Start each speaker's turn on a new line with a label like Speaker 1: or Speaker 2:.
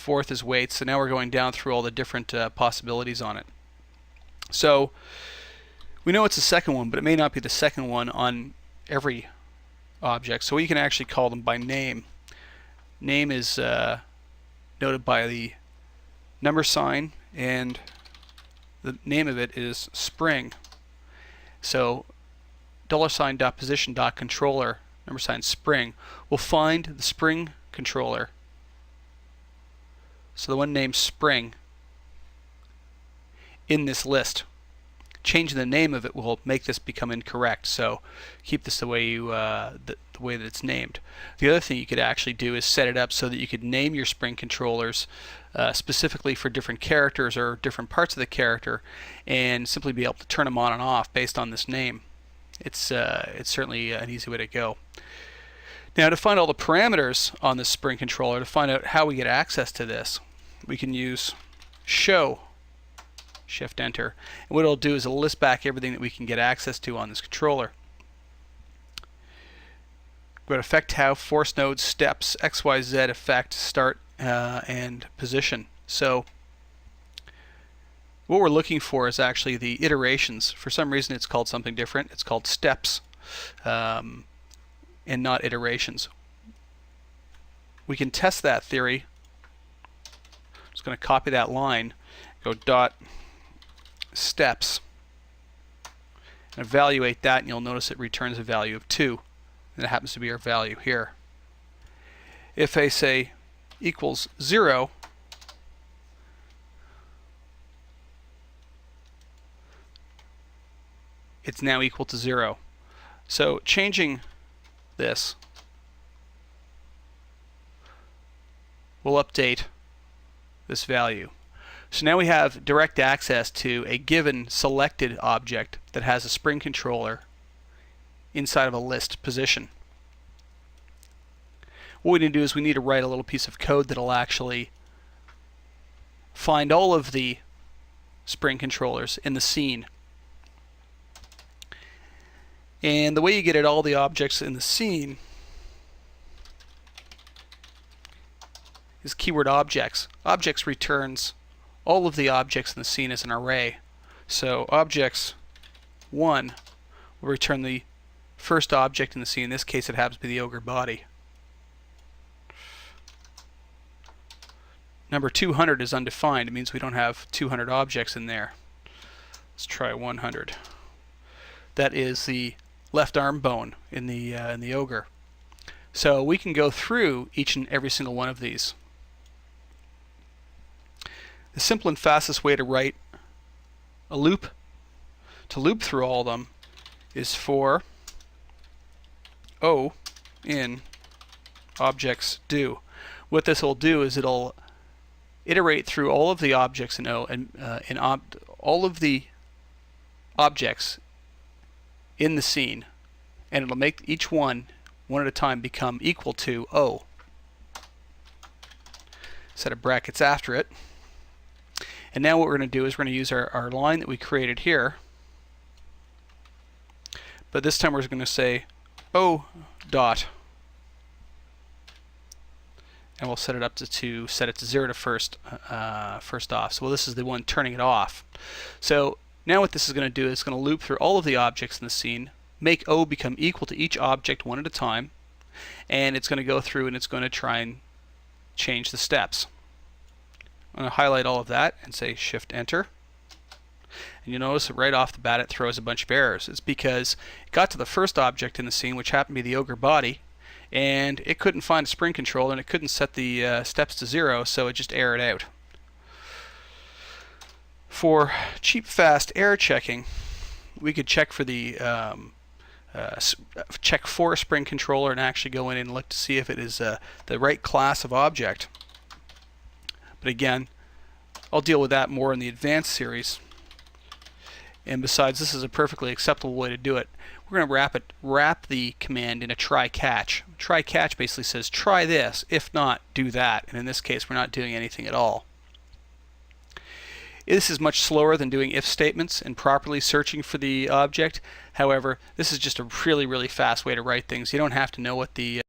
Speaker 1: fourth is weight. So now we're going down through all the different possibilities on it. So we know it's the second one, but it may not be the second one on every object. So we can actually call them by name. Name is noted by the number sign, and the name of it is spring. So $.position.controller number sign spring will find the spring controller. So the one named spring in this list. Changing the name of it will make this become incorrect. So keep this the way you the way that it's named. The other thing you could actually do is set it up so that you could name your spring controllers specifically for different characters or different parts of the character, and simply be able to turn them on and off based on this name. It's certainly an easy way to go. Now, to find all the parameters on this spring controller, to find out how we get access to this, we can use show, shift enter, and what it'll do is it'll list back everything that we can get access to on this controller. Go to effect how, force nodes, steps, XYZ, effect, start, and position. So what we're looking for is actually the iterations. For some reason it's called something different. It's called steps and not iterations. We can test that theory. I'm just going to copy that line, go dot steps, and evaluate that, and you'll notice it returns a value of 2, and it happens to be our value here. If I say equals 0, it's now equal to 0. So changing this will update this value. So now we have direct access to a given selected object that has a spring controller inside of a list position. What we need to do is we need to write a little piece of code that'll actually find all of the spring controllers in the scene. And the way you get at all the objects in the scene is keyword objects. Objects returns all of the objects in the scene as an array. So objects 1 will return the first object in the scene. In this case it happens to be the ogre body. Number 200 is undefined. It means we don't have 200 objects in there. Let's try 100. That is the left arm bone in the ogre. So we can go through each and every single one of these. The simple and fastest way to write a loop, to loop through all of them, is for O in objects do. What this will do is it'll iterate through all of the objects in O, and all of the objects in the scene, and it'll make each one at a time become equal to O. Set of brackets after it. And now what we're going to do is we're going to use our line that we created here, but this time we're going to say O dot, and we'll set it up to set it to 0 to first off. So this is the one turning it off. So now what this is going to do is it's going to loop through all of the objects in the scene, make O become equal to each object one at a time, and it's going to go through and it's going to try and change the steps. I'm going to highlight all of that and say shift enter, and you'll notice that right off the bat it throws a bunch of errors. It's because it got to the first object in the scene, which happened to be the ogre body, and it couldn't find a spring controller and it couldn't set the steps to 0, so it just errored out. For cheap fast error checking, we could check for the check for a spring controller and actually go in and look to see if it is the right class of object. But again, I'll deal with that more in the advanced series. And besides, this is a perfectly acceptable way to do it. We're going to wrap the command in a try catch. Try catch basically says try this, if not, do that. And in this case, we're not doing anything at all. This is much slower than doing if statements and properly searching for the object. However, this is just a really, really fast way to write things. You don't have to know what the